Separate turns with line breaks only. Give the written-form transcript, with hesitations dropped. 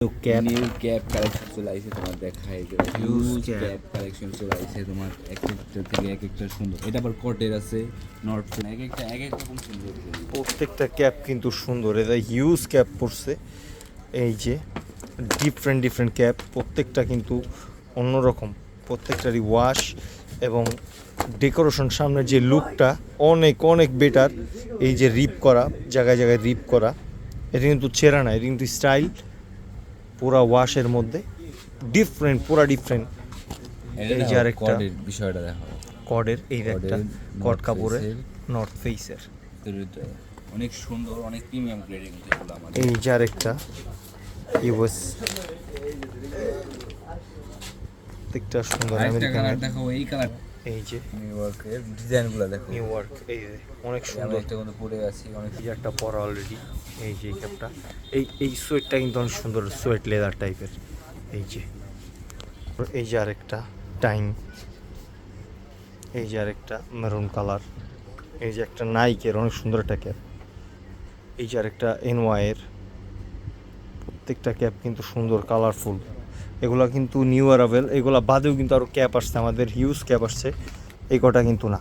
Cap
new cap collection চলে আসছে তোমার দেখায় যে হিউজ ক্যাপ কালেকশন চলে আসছে তোমার এক একটা থেকে এক একটা সুন্দর। এটা আবার কটের আছে, নর্থ এক একটা রকম সুন্দর।
প্রত্যেকটা ক্যাপ কিন্তু সুন্দর, এটা হিউজ ক্যাপ পড়ছে। এই যে ডিফারেন্ট ডিফারেন্ট ক্যাপ, প্রত্যেকটা কিন্তু অন্যরকম, প্রত্যেকটারই ওয়াশ এবং ডেকোরেশন, সামনের যে লুকটা অনেক অনেক বেটার। এই যে রিপ করা, জায়গায় জায়গায় রিপ করা, এটা কিন্তু ছেঁড়া না, এটা কিন্তু স্টাইল পুরা ওয়াশের মধ্যে ডিফারেন্ট, পুরা ডিফারেন্ট। এই যে আরেকটা
বিষয়টা দেখো,
কডের, এই একটা কড কাপড়ের নর্থ ফেসের,
অনেক সুন্দর, অনেক প্রিমিয়াম গ্রেডের কিন্তু এগুলো আমাদের।
এই যে আরেকটা ইউএস, প্রত্যেকটা সুন্দর আমেরিকান।
দেখো এই কালার,
এই যে
নিউ ইয়র্কের ডিজাইনগুলো দেখো,
নিউ ইয়র্ক, এই যে অনেক সুন্দর।
একটা কিন্তু পরে আছি অনেক।
এই যে একটা পরা অলরেডি, এই যে ক্যাপটা, এই সোয়েটটা কিন্তু অনেক সুন্দর, সোয়েট লেদার টাইপের। এই যে আরেকটা টাইম, এই যে আরেকটা মেরুন কালার, এই যে একটা নাইকের অনেক সুন্দর একটা ক্যাপ, এই যে আরেকটা এনওয়াইয়ের। প্রত্যেকটা ক্যাপ কিন্তু সুন্দর, কালারফুল। এগুলা কিন্তু নিউ অ্যারাইভেল, এগুলা বাদেও কিন্তু আরও ক্যাপ আসছে, আমাদের হিউজ ক্যাপ আসছে, এই কটা কিন্তু না।